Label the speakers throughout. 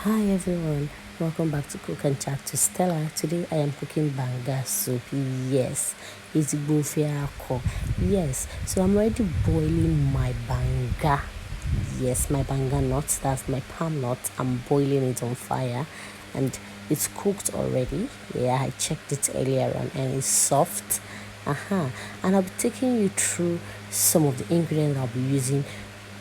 Speaker 1: Hi everyone, welcome back to Cook and Chat to Stella. Today I am cooking banga soup. Yes, it's Ofe Akwu. Yes, so I'm already boiling my banga. Yes, my banga nuts, that's my palm nut. I'm boiling it on fire and it's cooked already. Yeah, I checked it earlier on and it's soft. And I'll be taking you through some of the ingredients I'll be using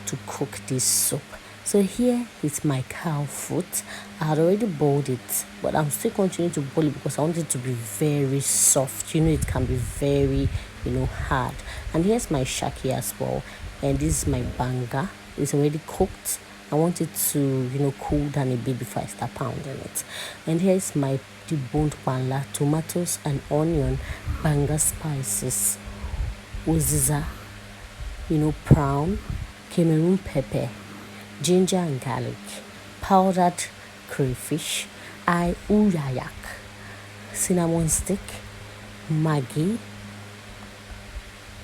Speaker 1: to cook this soup. So here is my cow foot. I had already boiled it, but I'm still continuing to boil it because I want it to be very soft. It can be very, hard. And here's my shaki as well. And this is my banga. It's already cooked. I want it to, cool down a bit before I start pounding it. And here's my deboned panla, tomatoes and onion, banga spices, Uziza, brown, Cameroon pepper, ginger and garlic, powdered crayfish, Uyayak, cinnamon stick, Maggi,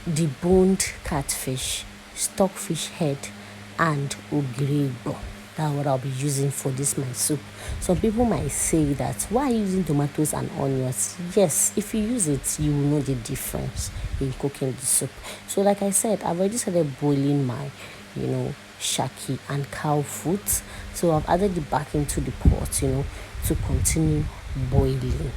Speaker 1: deboned catfish, stockfish head, and Ogiri. That's what I'll be using for this my soup. Some people might say that why are you using tomatoes and onions? Yes, if you use it, you will know the difference in cooking the soup. So like I said, I've already started boiling my, shaki and cow foot. So I've added it back into the pot, to continue boiling.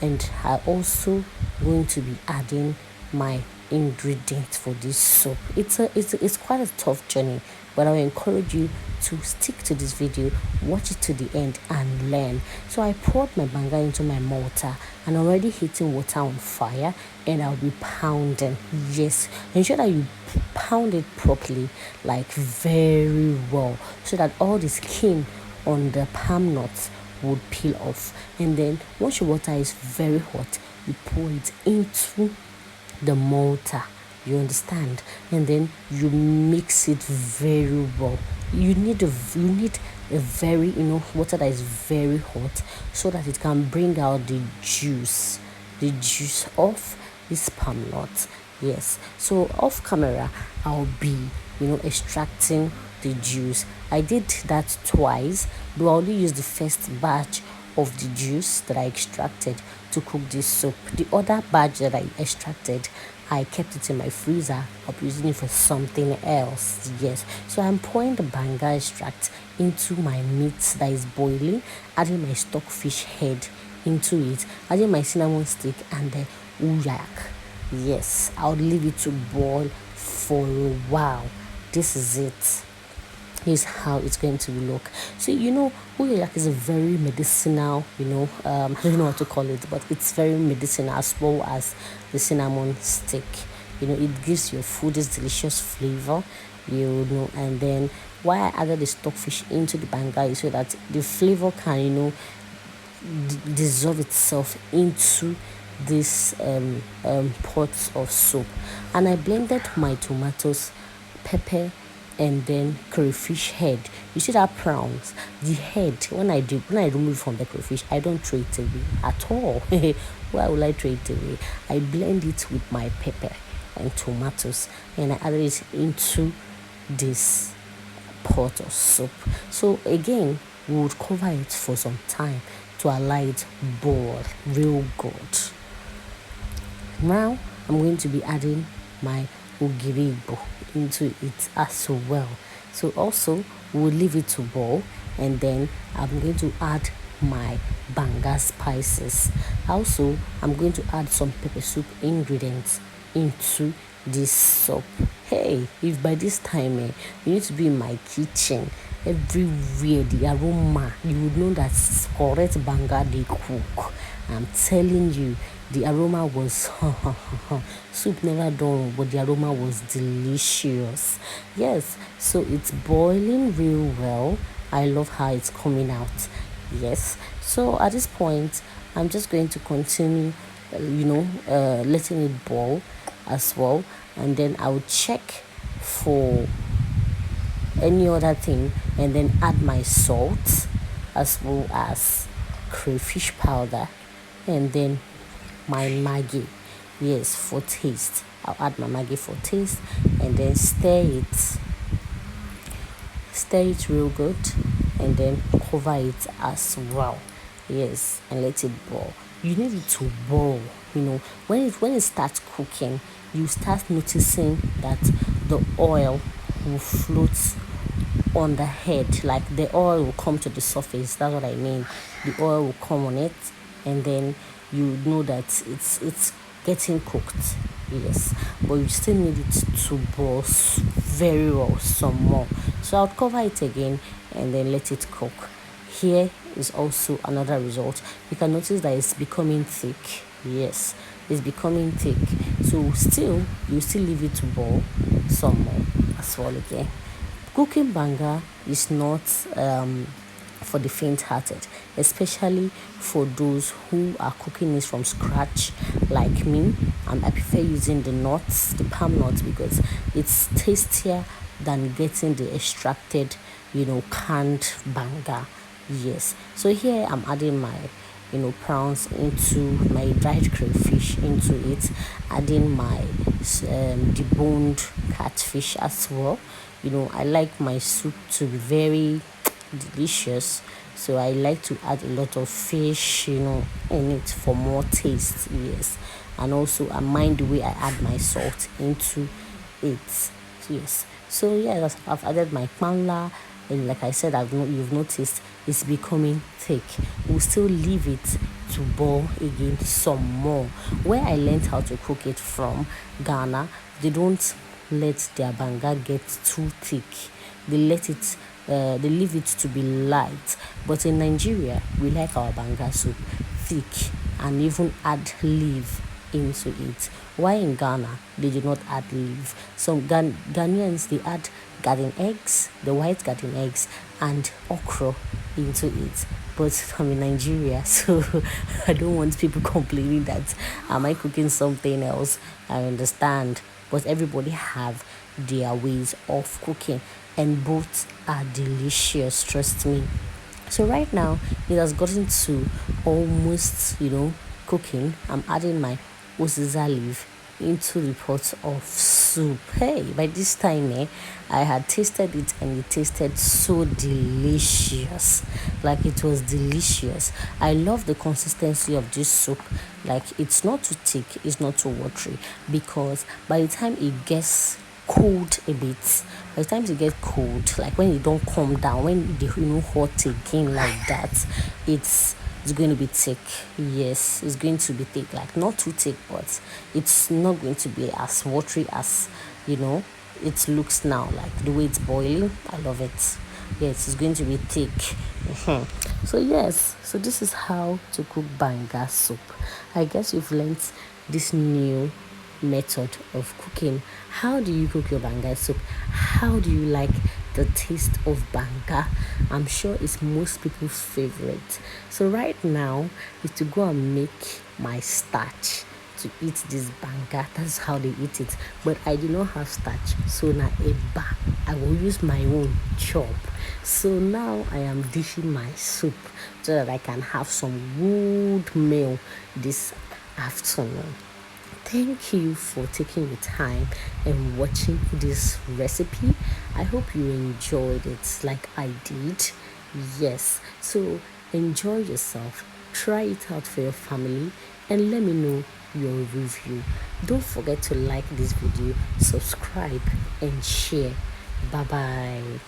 Speaker 1: And I also going to be adding my ingredients for this soup. It's quite a tough journey, but I will encourage you to stick to this video, watch it to the end and learn. So I poured my banga into my mortar and already heating water on fire, and I'll be pounding. Yes, ensure that you pound it properly, like very well, so that all the skin on the palm nuts would peel off. And then once your water is very hot, you pour it into the mortar, you understand, and then you mix it very well. You need a very water that is very hot, so that it can bring out the juice of this palm nut. Yes, so off camera I'll be extracting the juice. I did that twice, but I only used the first batch of the juice that I extracted to cook this soup. The other batch that I extracted, I kept it in my freezer. I'll be using it for something else. Yes, so I'm pouring the banga extract into my meat that is boiling, adding my stockfish head into it, adding my cinnamon stick and the uyak. Yes, I'll leave it to boil for a while. This is it. Here's how it's going to look. So Uyayak is a very medicinal, I don't know what to call it, but it's very medicinal, as well as the cinnamon stick. It gives your food this delicious flavor, and then why I added the stockfish into the banga is so that the flavor can dissolve itself into this pot of soup. And I blended my tomatoes, pepper, and then crayfish head. You see that prawns, the head, when I remove from the crayfish, I don't throw it away at all. Why would I throw it away? I blend it with my pepper and tomatoes, and I add it into this pot of soup. So again, we would cover it for some time to allow it boil real good. Now I'm going to be adding my Ogiri into it as well. So also we'll leave it to boil, and then I'm going to add my banga spices. Also, I'm going to add some pepper soup ingredients into this soup. Hey, if by this time you need to be in my kitchen, everywhere the aroma, you would know that correct banga they cook. I'm telling you, the aroma was soup never done, but the aroma was delicious. Yes, so it's boiling real well. I love how it's coming out. Yes, so at this point I'm just going to continue letting it boil as well, and then I'll check for any other thing, and then add my salt as well as crayfish powder, and then my Maggi. Yes, for taste. I'll add my Maggi for taste, and then stir it real good, and then cover it as well. Yes, and let it boil. You need it to boil. When it starts cooking, you start noticing that the oil will float on the head, like the oil will come to the surface. That's what I mean. The oil will come on it, and then you know that it's getting cooked. Yes, but you still need it to boil very well some more. So I'll cover it again and then let it cook. Here is also another result. You can notice that it's becoming thick. Yes, it's becoming thick. So you still leave it to boil some more as well again. Cooking banga is not for the faint-hearted, especially for those who are cooking it from scratch, like me. I prefer using the nuts, the palm nuts, because it's tastier than getting the extracted, canned banga. Yes. So here I'm adding my prawns into my dried crayfish into it, adding my deboned catfish as well. I like my soup to be very delicious, so I like to add a lot of fish in it for more taste. Yes, and also I mind the way I add my salt into it. Yes, so yeah, I've added my panla, and like I said, you've noticed it's becoming thick. We'll still leave it to boil again some more. Where I learned how to cook it from Ghana, they don't let their banga get too thick. They leave it to be light. But in Nigeria, we like our banga soup thick and even add leaf into it. Why in Ghana they do not add leaf? Some Ghanaians, they add garden eggs, the white garden eggs, and okra into it. But I'm in Nigeria, so I don't want people complaining that am I cooking something else. I understand, but everybody have their ways of cooking, and both are delicious, trust me. So right now it has gotten to almost cooking. I'm adding my Uziza leaf into the pot of soup. Hey, by this time I had tasted it, and it tasted so delicious. Like, it was delicious. I love the consistency of this soup. Like, it's not too thick, it's not too watery, because by the time it gets cold a bit, like when it don't calm down, when the hot again like that, it's going to be thick. Yes, it's going to be thick, like not too thick, but it's not going to be as watery as it looks now. Like the way it's boiling, I love it. Yes, it's going to be thick. So yes, so this is how to cook banga soup. I guess you've learned this new method of cooking. How do you cook your banga soup? How do you like the taste of banga? I'm sure it's most people's favorite. So right now is to go and make my starch to eat this banga. That's how they eat it, but I do not have starch, so now I will use my own chop. So now I am dishing my soup so that I can have some good meal this afternoon. Thank you for taking the time and watching this recipe. I hope you enjoyed it like I did. Yes, so enjoy yourself, try it out for your family, and let me know your review. Don't forget to like this video, subscribe, and share. Bye bye.